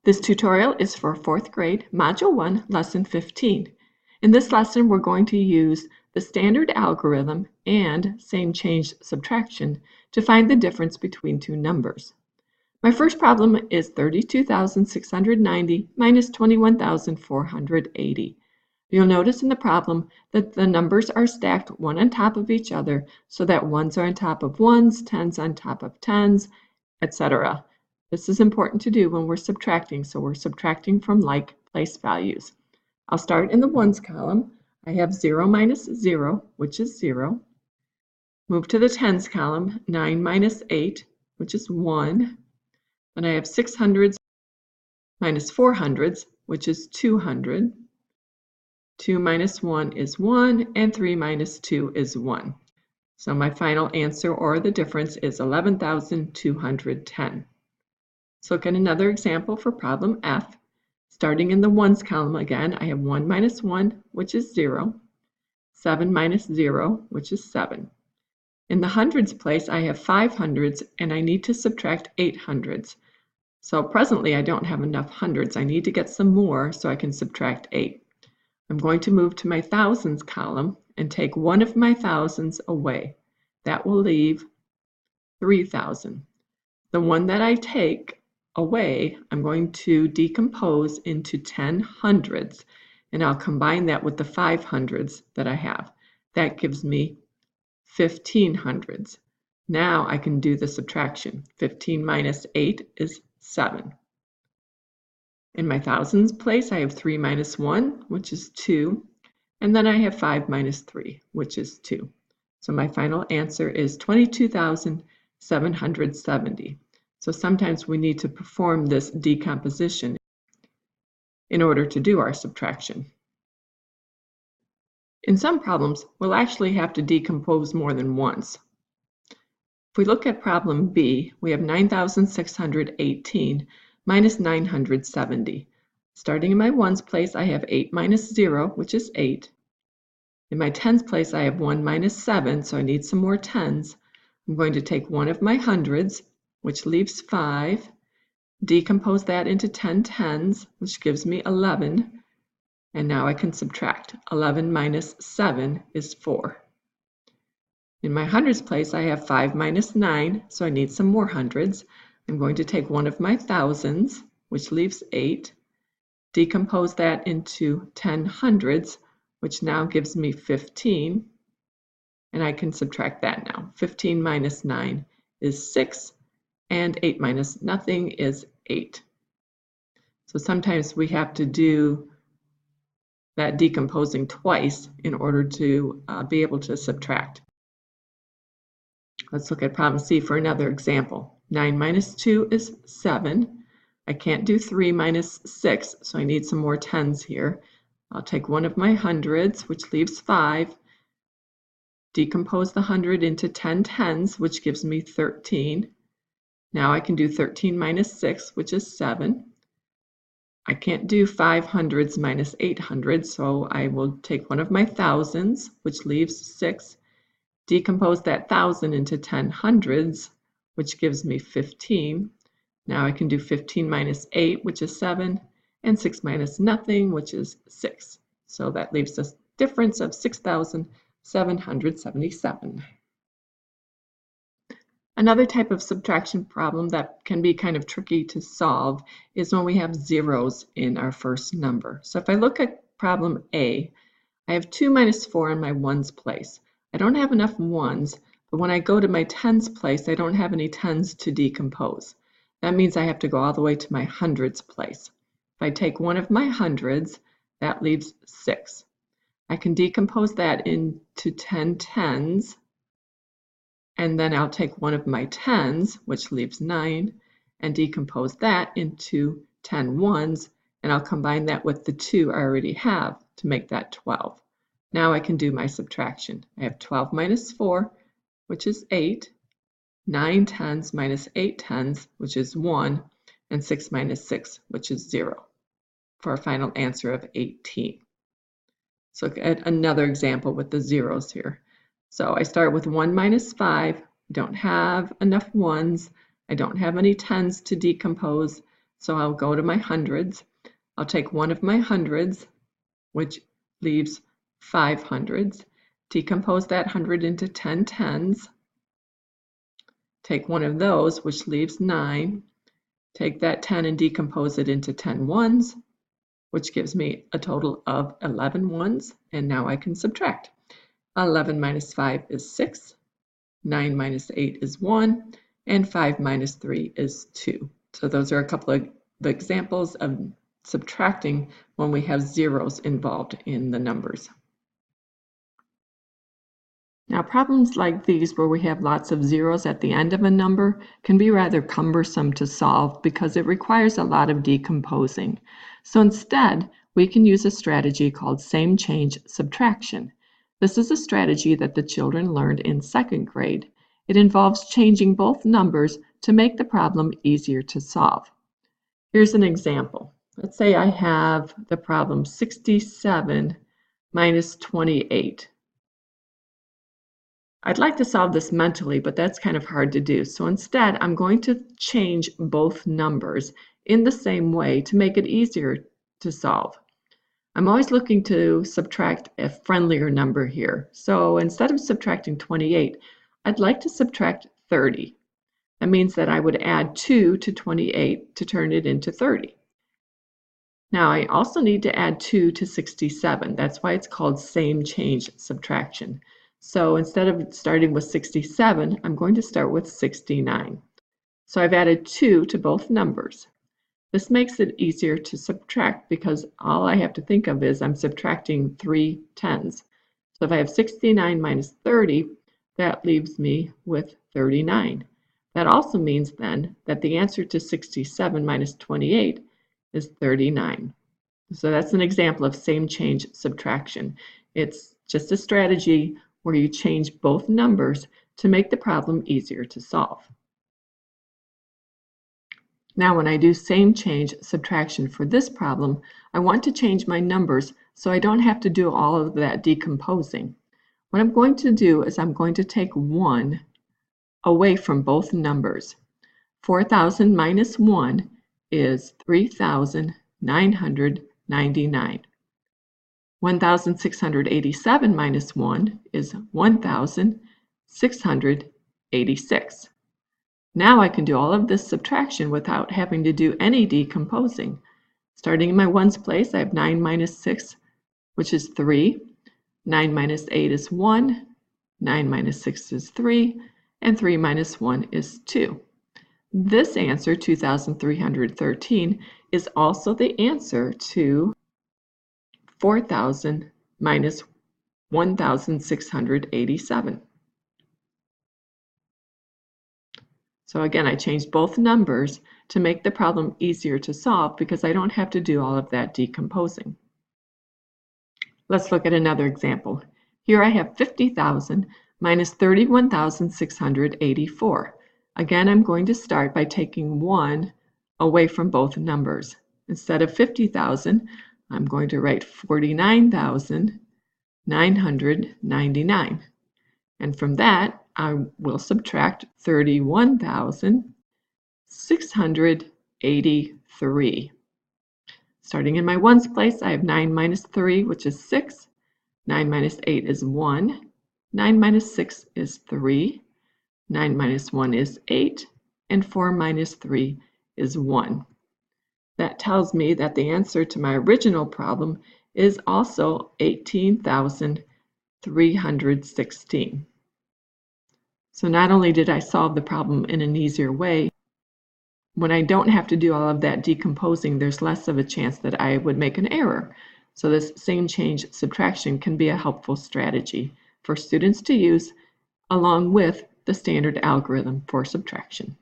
This tutorial is for 4th grade, Module 1, Lesson 15. In this lesson, we're going to use the standard algorithm and same change subtraction to find the difference between two numbers. My first problem is 32,690 minus 21,480. You'll notice in the problem that the numbers are stacked one on top of each other so that ones are on top of ones, tens on top of tens, etc. This is important to do when we're subtracting, so we're subtracting from like place values. I'll start in the ones column. I have 0 minus 0, which is 0. Move to the tens column, 9 minus 8, which is 1. Then I have 600s minus 400s, which is 200. 2 minus 1 is 1, and 3 minus 2 is 1. So my final answer, or the difference, is 11,210. Let's look at another example for problem F. Starting in the ones column again, I have 1 minus 1, which is 0. 7 minus 0, which is 7. In the hundreds place, I have 5 hundreds, and I need to subtract 8 hundreds. So presently, I don't have enough hundreds. I need to get some more so I can subtract 8. I'm going to move to my thousands column and take one of my thousands away. That will leave 3,000. The one that I take away, I'm going to decompose into 10 hundreds, and I'll combine that with the 5 hundreds that I have. That gives me 15 hundreds. Now I can do the subtraction. 15 minus 8 is 7. In my thousands place, I have 3 minus 1, which is 2, and then I have 5 minus 3, which is 2. So my final answer is 22,770. So sometimes we need to perform this decomposition in order to do our subtraction. In some problems, we'll actually have to decompose more than once. If we look at problem B, we have 9,618 minus 970. Starting in my ones place, I have 8 minus 0, which is 8. In my tens place, I have 1 minus 7, so I need some more tens. I'm going to take one of my hundreds, which leaves 5, decompose that into 10 tens, which gives me 11, and now I can subtract. 11 minus 7 is 4. In my hundreds place, I have 5 minus 9, so I need some more hundreds. I'm going to take one of my thousands, which leaves 8, decompose that into 10 hundreds, which now gives me 15, and I can subtract that now. 15 minus 9 is 6, and 8 minus nothing is 8. So sometimes we have to do that decomposing twice in order to be able to subtract. Let's look at problem C for another example. 9 minus 2 is 7. I can't do 3 minus 6, so I need some more tens here. I'll take one of my hundreds, which leaves 5, decompose the 100 into 10 tens, which gives me 13. Now I can do 13 minus 6, which is 7. I can't do 5 hundreds minus 8 hundreds, so I will take one of my thousands, which leaves 6, decompose that 1,000 into 10 hundreds, which gives me 15. Now I can do 15 minus 8, which is 7, and 6 minus nothing, which is 6. So that leaves us a difference of 6,777. Another type of subtraction problem that can be kind of tricky to solve is when we have zeros in our first number. So if I look at problem A, I have 2 minus 4 in my ones place. I don't have enough ones, but when I go to my tens place, I don't have any tens to decompose. That means I have to go all the way to my hundreds place. If I take one of my hundreds, that leaves 6. I can decompose that into 10 tens, and then I'll take one of my tens, which leaves 9, and decompose that into 10 ones, and I'll combine that with the 2 I already have to make that 12. Now I can do my subtraction. I have 12 minus 4, which is 8, 9 tens minus 8 tens, which is 1, and 6 minus 6, which is 0, for a final answer of 18. Let's look at another example with the zeros here. So I start with 1 minus 5, don't have enough ones, I don't have any tens to decompose, So I'll go to my hundreds. I'll take one of my hundreds, which leaves 5 hundreds. Decompose that 100 into 10 tens. Take one of those, which leaves 9. Take that 10 and decompose it into 10 ones, which gives me a total of 11 ones. And now I can subtract. 11 minus 5 is 6. 9 minus 8 is 1. And 5 minus 3 is 2. So those are a couple of the examples of subtracting when we have zeros involved in the numbers. Now, problems like these where we have lots of zeros at the end of a number can be rather cumbersome to solve because it requires a lot of decomposing. So instead, we can use a strategy called same change subtraction. This is a strategy that the children learned in 2nd grade. It involves changing both numbers to make the problem easier to solve. Here's an example. Let's say I have the problem 67 minus 28. I'd like to solve this mentally, but that's kind of hard to do. So instead, I'm going to change both numbers in the same way to make it easier to solve. I'm always looking to subtract a friendlier number here. So instead of subtracting 28, I'd like to subtract 30. That means that I would add 2 to 28 to turn it into 30. Now I also need to add 2 to 67. That's why it's called same change subtraction. So instead of starting with 67, I'm going to start with 69. So I've added 2 to both numbers. This makes it easier to subtract because all I have to think of is I'm subtracting 3 tens. So if I have 69 minus 30, that leaves me with 39. That also means then that the answer to 67 minus 28 is 39. So that's an example of same change subtraction. It's just a strategy where you change both numbers to make the problem easier to solve. Now when I do same change subtraction for this problem, I want to change my numbers so I don't have to do all of that decomposing. What I'm going to do is I'm going to take 1 away from both numbers. 4,000 minus 1 is 3,999. 1,687 minus 1 is 1,686. Now I can do all of this subtraction without having to do any decomposing. Starting in my ones place, I have 9 minus 6, which is 3. 9 minus 8 is 1. 9 minus 6 is 3. And 3 minus 1 is 2. This answer, 2,313, is also the answer to 4,000 minus 1,687. So again, I changed both numbers to make the problem easier to solve because I don't have to do all of that decomposing. Let's look at another example. Here I have 50,000 minus 31,684. Again, I'm going to start by taking 1 away from both numbers. Instead of 50,000, I'm going to write 49,999. And from that, I will subtract 31,683. Starting in my ones place, I have 9 minus 3, which is 6. 9 minus 8 is 1. 9 minus 6 is 3. 9 minus 1 is 8. And 4 minus 3 is 1. That tells me that the answer to my original problem is also 18,316. So not only did I solve the problem in an easier way, when I don't have to do all of that decomposing, there's less of a chance that I would make an error. So this same change subtraction can be a helpful strategy for students to use along with the standard algorithm for subtraction.